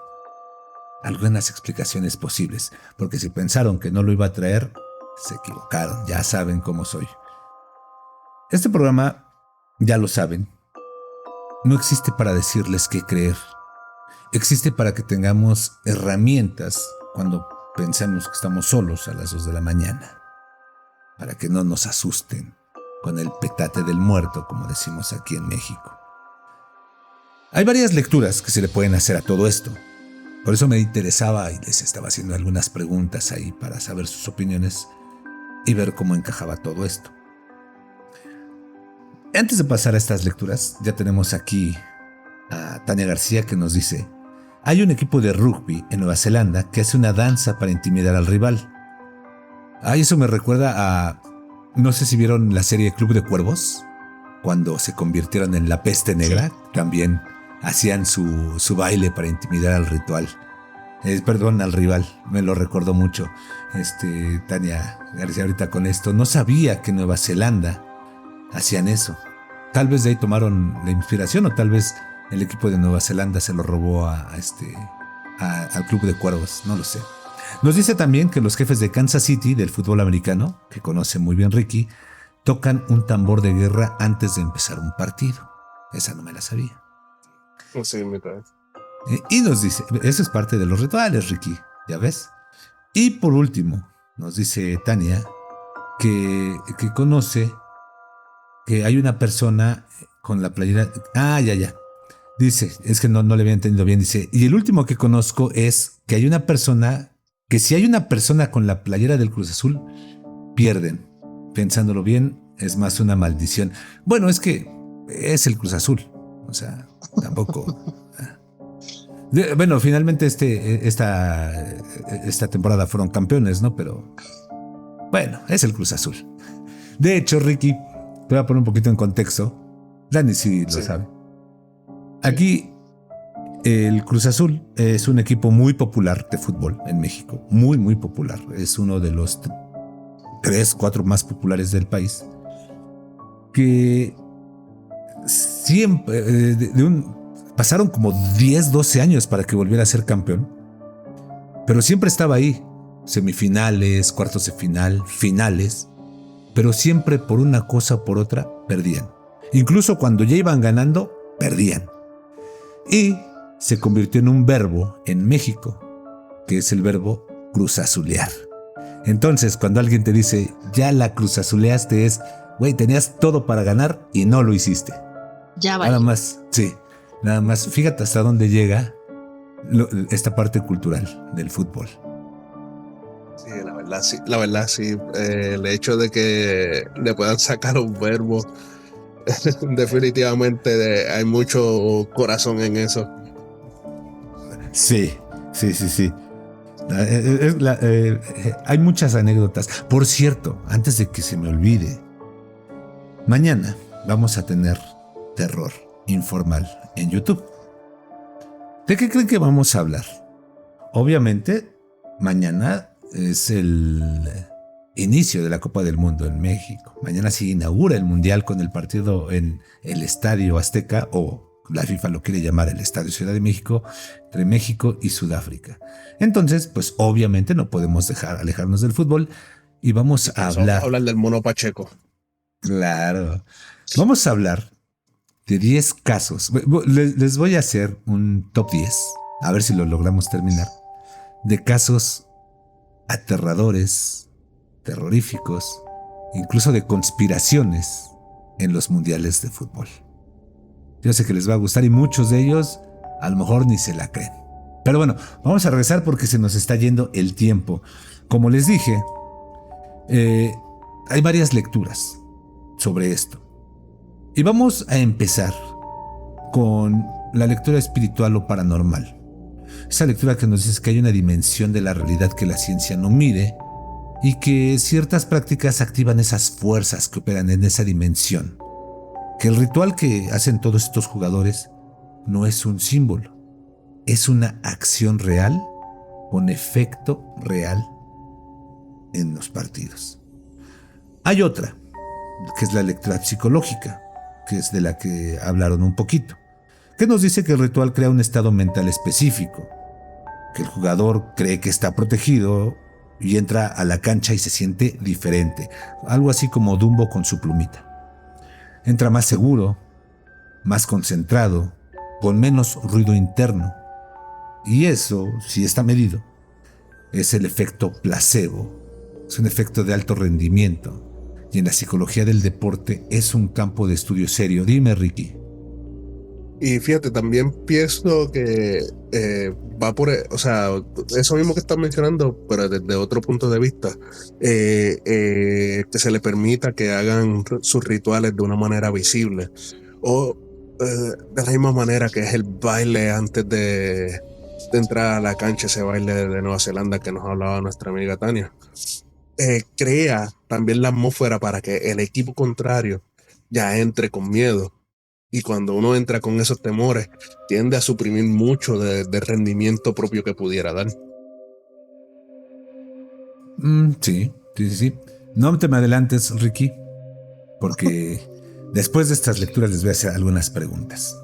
algunas explicaciones posibles, porque si pensaron que no lo iba a traer, se equivocaron, ya saben cómo soy. Este programa, ya lo saben, no existe para decirles qué creer, existe para que tengamos herramientas cuando pensemos que estamos solos a las 2 de la mañana, para que no nos asusten con el petate del muerto, como decimos aquí en México. Hay varias lecturas que se le pueden hacer a todo esto. Por eso me interesaba y les estaba haciendo algunas preguntas ahí para saber sus opiniones y ver cómo encajaba todo esto. Antes de pasar a estas lecturas, ya tenemos aquí a Tania García que nos dice: hay un equipo de rugby en Nueva Zelanda que hace una danza para intimidar al rival. Eso me recuerda a... No sé si vieron la serie Club de Cuervos, cuando se convirtieron en la peste negra, también hacían su baile para intimidar al ritual. Al rival, me lo recordó mucho. Tania García ahorita con esto, no sabía que en Nueva Zelanda hacían eso. Tal vez de ahí tomaron la inspiración, o tal vez el equipo de Nueva Zelanda se lo robó al Club de Cuervos, no lo sé. Nos dice también que los jefes de Kansas City del fútbol americano, que conoce muy bien Ricky, tocan un tambor de guerra antes de empezar un partido. Esa no me la sabía. No sé, me trae. Y nos dice, eso es parte de los rituales, Ricky, ¿ya ves? Y por último, nos dice Tania que conoce que hay una persona con la playera... ya. Dice, es que no le había entendido bien, dice, y el último que conozco es que hay una persona, que si hay una persona con la playera del Cruz Azul, pierden. Pensándolo bien, es más una maldición. Bueno, es que es el Cruz Azul, o sea, tampoco... Bueno, finalmente esta temporada fueron campeones, ¿no? Pero bueno, es el Cruz Azul. De hecho, Ricky, te voy a poner un poquito en contexto. Dani sí lo sabe. Aquí el Cruz Azul es un equipo muy popular de fútbol en México. Muy, muy popular. Es uno de los 3, 4 más populares del país. Que siempre, pasaron como 10, 12 años para que volviera a ser campeón. Pero siempre estaba ahí. Semifinales, cuartos de final, finales. Pero siempre por una cosa o por otra perdían. Incluso cuando ya iban ganando, perdían. Y se convirtió en un verbo en México, que es el verbo cruzazulear. Entonces, cuando alguien te dice, ya la cruzazuleaste, es, güey, tenías todo para ganar y no lo hiciste. Ya vale. Nada más, sí, nada más. Fíjate hasta dónde llega esta parte cultural del fútbol. Sí, la verdad sí. El hecho de que le puedan sacar un verbo, definitivamente hay mucho corazón en eso. Sí. Hay muchas anécdotas. Por cierto, antes de que se me olvide, mañana vamos a tener terror informal en YouTube. ¿De qué creen que vamos a hablar? Obviamente, mañana es el inicio de la Copa del Mundo en México. Mañana se inaugura el Mundial con el partido en el Estadio Azteca, o la FIFA lo quiere llamar el Estadio Ciudad de México, entre México y Sudáfrica. Entonces, pues obviamente no podemos alejarnos del fútbol y vamos a hablar del Mono Pacheco. Claro. Vamos a hablar de 10 casos. Les voy a hacer un top 10, a ver si lo logramos terminar, de casos aterradores, terroríficos, incluso de conspiraciones en los mundiales de fútbol. Yo sé que les va a gustar y muchos de ellos a lo mejor ni se la creen. Pero bueno, vamos a regresar porque se nos está yendo el tiempo. Como les dije, hay varias lecturas sobre esto. Y vamos a empezar con la lectura espiritual o paranormal. Esa lectura que nos dice que hay una dimensión de la realidad que la ciencia no mide y que ciertas prácticas activan esas fuerzas que operan en esa dimensión. Que el ritual que hacen todos estos jugadores no es un símbolo, es una acción real con efecto real en los partidos. Hay otra, que es la lectura psicológica, que es de la que hablaron un poquito, que nos dice que el ritual crea un estado mental específico, que el jugador cree que está protegido y entra a la cancha y se siente diferente, algo así como Dumbo con su plumita. Entra más seguro, más concentrado, con menos ruido interno. Y eso, si está medido, es el efecto placebo. Es un efecto de alto rendimiento. Y en la psicología del deporte es un campo de estudio serio. Dime, Ricky. Y fíjate, también pienso que va por, o sea, eso mismo que estás mencionando, pero desde otro punto de vista, que se le permita que hagan sus rituales de una manera visible, o de la misma manera que es el baile antes de entrar a la cancha, ese baile de Nueva Zelanda que nos hablaba nuestra amiga Tania, crea también la atmósfera para que el equipo contrario ya entre con miedo. Y cuando uno entra con esos temores, tiende a suprimir mucho de rendimiento propio que pudiera dar. Sí. No te me adelantes, Ricky, porque después de estas lecturas les voy a hacer algunas preguntas.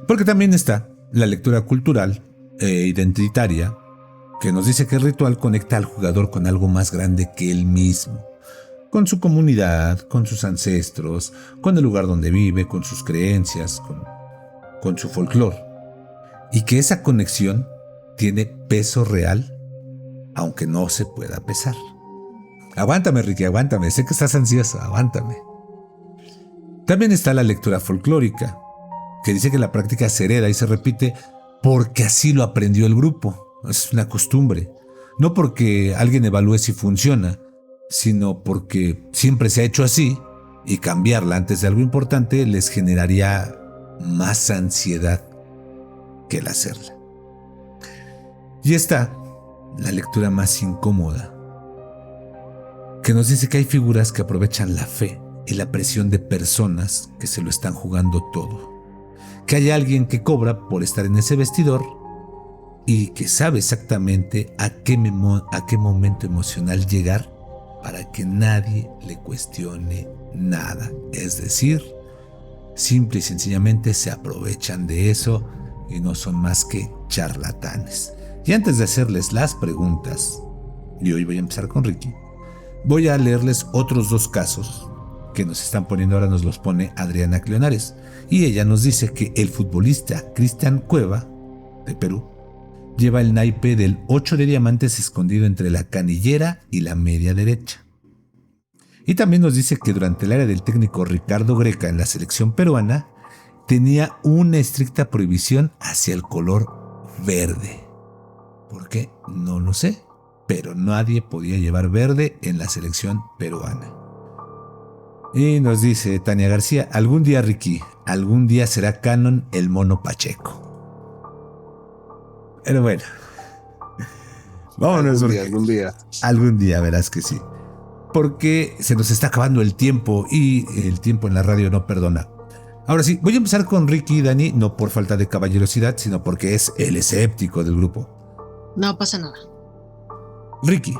Porque también está la lectura cultural e identitaria, que nos dice que el ritual conecta al jugador con algo más grande que él mismo. Con su comunidad, con sus ancestros, con el lugar donde vive, con sus creencias, con su folclore. Y que esa conexión tiene peso real, aunque no se pueda pesar. Aguántame, Ricky, aguántame. Sé que estás ansioso, aguántame. También está la lectura folclórica, que dice que la práctica se hereda y se repite porque así lo aprendió el grupo. Es una costumbre. No porque alguien evalúe si funciona, sino porque siempre se ha hecho así y cambiarla antes de algo importante les generaría más ansiedad que el hacerla. Y está la lectura más incómoda, que nos dice que hay figuras que aprovechan la fe y la presión de personas que se lo están jugando todo. Que hay alguien que cobra por estar en ese vestidor y que sabe exactamente a qué momento emocional llegar para que nadie le cuestione nada. Es decir, simple y sencillamente se aprovechan de eso y no son más que charlatanes. Y antes de hacerles las preguntas, y hoy voy a empezar con Ricky, voy a leerles otros 2 casos que nos están poniendo, ahora nos los pone Adriana Cleonares. Y ella nos dice que el futbolista Cristian Cueva, de Perú, lleva el naipe del 8 de diamantes escondido entre la canillera y la media derecha. Y también nos dice que durante la era del técnico Ricardo Greca en la selección peruana, tenía una estricta prohibición hacia el color verde. ¿Por qué? No lo sé, pero nadie podía llevar verde en la selección peruana. Y nos dice Tania García, algún día Ricky, algún día será canon el mono Pacheco. Pero bueno, vámonos. Algún día verás que sí. Porque se nos está acabando el tiempo y el tiempo en la radio no perdona. Ahora sí, voy a empezar con Ricky y Dani, no por falta de caballerosidad, sino porque es el escéptico del grupo. No pasa nada. Ricky,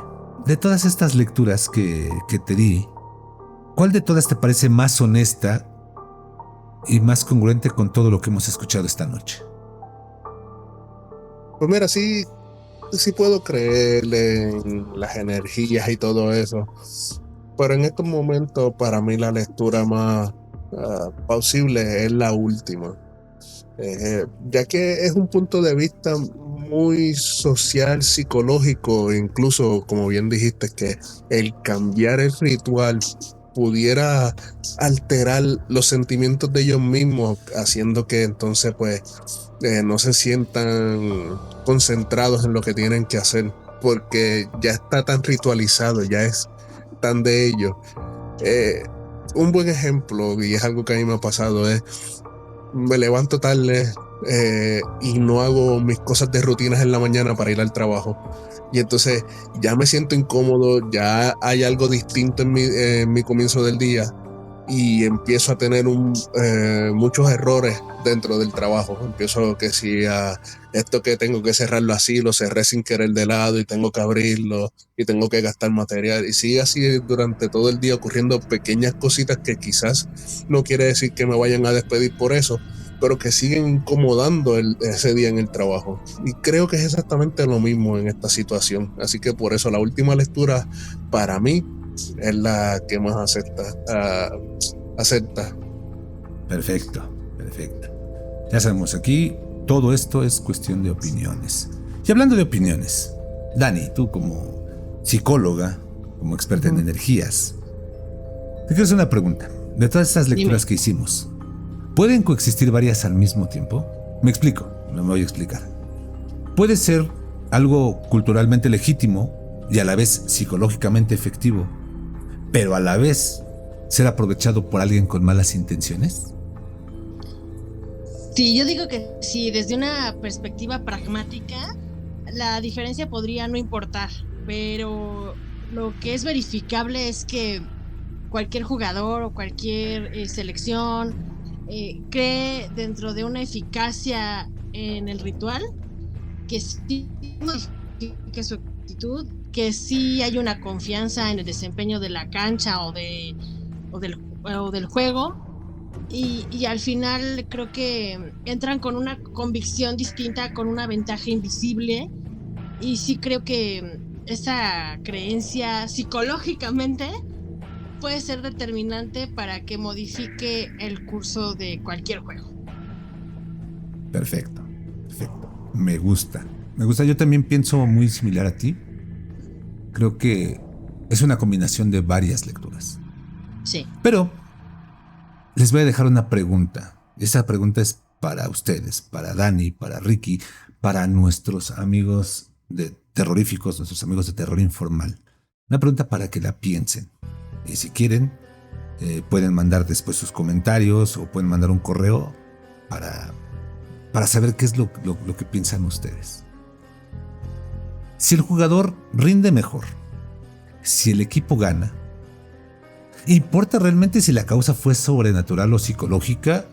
de todas estas lecturas que te di, ¿cuál de todas te parece más honesta y más congruente con todo lo que hemos escuchado esta noche? Pues mira, sí puedo creerle en las energías y todo eso, pero en estos momentos para mí la lectura más plausible es la última, ya que es un punto de vista muy social, psicológico, incluso como bien dijiste, que el cambiar el ritual pudiera alterar los sentimientos de ellos mismos, haciendo que entonces pues no se sientan concentrados en lo que tienen que hacer, porque ya está tan ritualizado, ya es tan de ellos. Un buen ejemplo, y es algo que a mí me ha pasado, es me levanto tarde y no hago mis cosas de rutinas en la mañana para ir al trabajo. Y entonces ya me siento incómodo, ya hay algo distinto en mi comienzo del día y empiezo a tener muchos errores dentro del trabajo. Empiezo que si esto que tengo que cerrarlo así, lo cerré sin querer de lado y tengo que abrirlo y tengo que gastar material. Y sigue así durante todo el día ocurriendo pequeñas cositas que quizás no quiere decir que me vayan a despedir por eso, pero que siguen incomodando ese día en el trabajo. Y creo que es exactamente lo mismo en esta situación. Así que por eso la última lectura para mí es la que más acepta. Perfecto. Ya sabemos, aquí todo esto es cuestión de opiniones. Y hablando de opiniones, Dani, tú como psicóloga, como experta en energías, te quiero hacer una pregunta. De todas estas lecturas que hicimos, ¿pueden coexistir varias al mismo tiempo? Me explico, me voy a explicar. Puede ser algo culturalmente legítimo y a la vez psicológicamente efectivo, pero a la vez ser aprovechado por alguien con malas intenciones. Sí, yo digo que sí, desde una perspectiva pragmática, la diferencia podría no importar, pero lo que es verificable es que cualquier jugador o cualquier selección cree dentro de una eficacia en el ritual que sí modifica su actitud, que sí hay una confianza en el desempeño de la cancha o del juego, y al final creo que entran con una convicción distinta, con una ventaja invisible, y sí creo que esa creencia psicológicamente puede ser determinante para que modifique el curso de cualquier juego. Perfecto. Me gusta. Yo también pienso muy similar a ti. Creo que es una combinación de varias lecturas. Sí. Pero les voy a dejar una pregunta. Esa pregunta es para ustedes, para Dani, para Ricky, para nuestros amigos de terroríficos, nuestros amigos de Terror Informal. Una pregunta para que la piensen. Y si quieren, pueden mandar después sus comentarios o pueden mandar un correo para saber qué es lo que piensan ustedes. Si el jugador rinde mejor, si el equipo gana, ¿importa realmente si la causa fue sobrenatural o psicológica?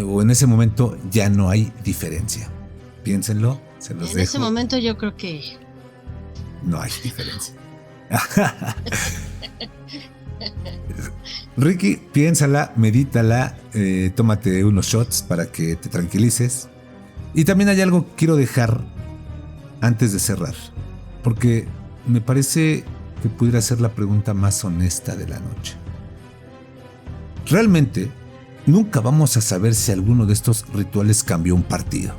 O en ese momento ya no hay diferencia. Piénsenlo, se los dejo. En ese momento yo creo que no hay diferencia. Ricky, piénsala, medítala, tómate unos shots para que te tranquilices. Y también hay algo que quiero dejar antes de cerrar, porque me parece que pudiera ser la pregunta más honesta de la noche. Realmente, nunca vamos a saber si alguno de estos rituales cambió un partido.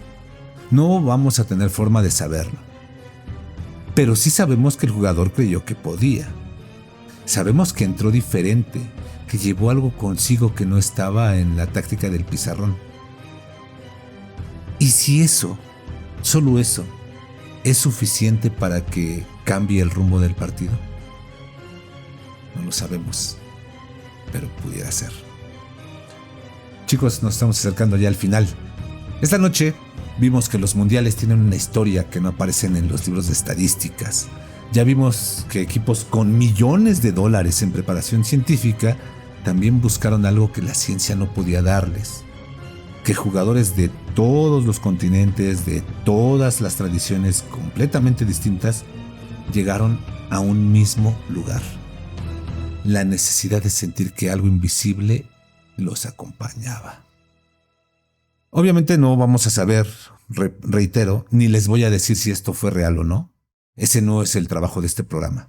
No vamos a tener forma de saberlo. Pero sí sabemos que el jugador creyó que podía. Sabemos que entró diferente, que llevó algo consigo que no estaba en la táctica del pizarrón. ¿Y si eso, solo eso, es suficiente para que cambie el rumbo del partido? No lo sabemos, pero pudiera ser. Chicos, nos estamos acercando ya al final. Esta noche vimos que los mundiales tienen una historia que no aparecen en los libros de estadísticas. Ya vimos que equipos con millones de dólares en preparación científica también buscaron algo que la ciencia no podía darles. Que jugadores de todos los continentes, de todas las tradiciones completamente distintas, llegaron a un mismo lugar. La necesidad de sentir que algo invisible los acompañaba. Obviamente no vamos a saber, reitero, ni les voy a decir si esto fue real o no. Ese no es el trabajo de este programa.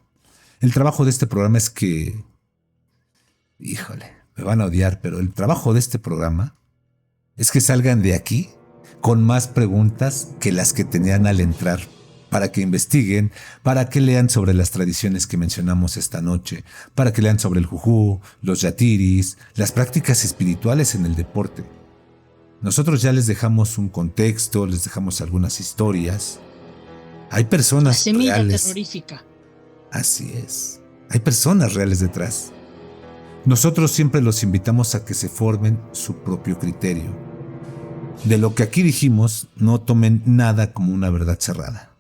El trabajo de este programa es que... Híjole, me van a odiar, pero el trabajo de este programa es que salgan de aquí con más preguntas que las que tenían al entrar, para que investiguen, para que lean sobre las tradiciones que mencionamos esta noche, para que lean sobre el jujú, los yatiris, las prácticas espirituales en el deporte. Nosotros ya les dejamos un contexto, les dejamos algunas historias. Hay personas semilla reales. Terrorífica. Así es. Hay personas reales detrás. Nosotros siempre los invitamos a que se formen su propio criterio. De lo que aquí dijimos, no tomen nada como una verdad cerrada.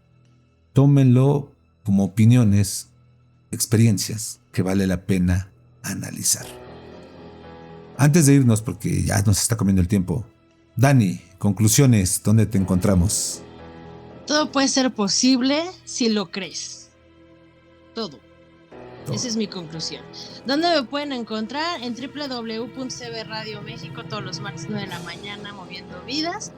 Tómenlo como opiniones, experiencias que vale la pena analizar. Antes de irnos, porque ya nos está comiendo el tiempo, Dani, conclusiones, ¿dónde te encontramos? Todo puede ser posible si lo crees. Todo. Esa es mi conclusión. ¿Dónde me pueden encontrar? En www.cb Radio México todos los martes 9 de la mañana, moviendo vidas.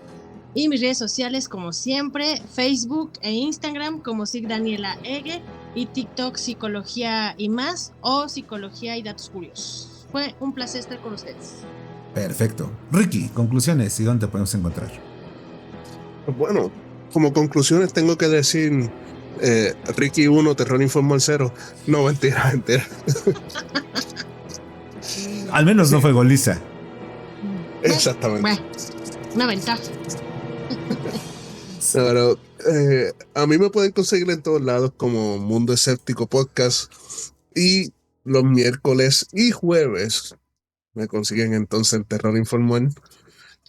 Y mis redes sociales, como siempre, Facebook e Instagram como Sig Daniela Ege, y TikTok Psicología y Más, o Psicología y Datos Curiosos. Fue un placer estar con ustedes. Perfecto. Ricky, conclusiones, ¿y dónde te podemos encontrar? Bueno, como conclusiones tengo que decir Ricky 1, Terror Informal 0. No, mentira. Al menos no fue goliza. Exactamente. Bueno, una ventaja. Pero a mí me pueden conseguir en todos lados como Mundo Escéptico Podcast, y los miércoles y jueves me consiguen entonces en Terror Informal.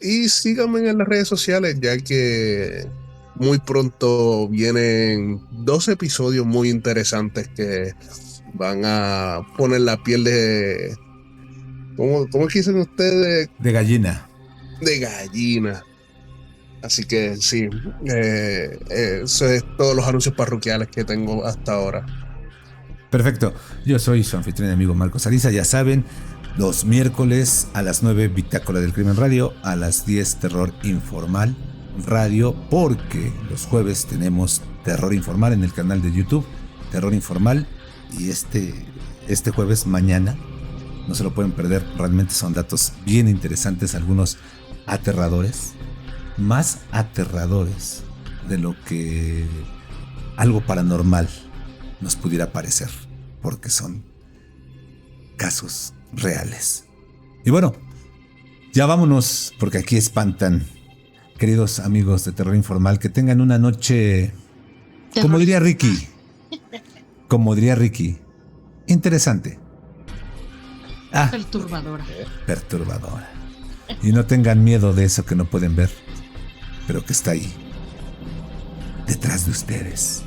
Y síganme en las redes sociales, ya que muy pronto vienen 2 episodios muy interesantes que van a poner la piel de... ¿Cómo dicen ustedes? De gallina. De gallina. Así que sí, eso es todos los anuncios parroquiales que tengo hasta ahora. Perfecto. Yo soy su anfitrión y amigo Marcos Ariza. Ya saben, los miércoles a las 9 Bitácora del Crimen Radio, a las 10 Terror Informal Radio, porque los jueves tenemos Terror Informal en el canal de YouTube, Terror Informal, y este jueves, mañana, no se lo pueden perder. Realmente son datos bien interesantes, algunos aterradores, más aterradores de lo que algo paranormal nos pudiera parecer, porque son casos reales. Y bueno, Ya vámonos, porque aquí espantan. Queridos amigos de Terror Informal, que tengan una noche, como diría Ricky, interesante. Perturbadora. Y no tengan miedo de eso que no pueden ver, pero que está ahí, detrás de ustedes.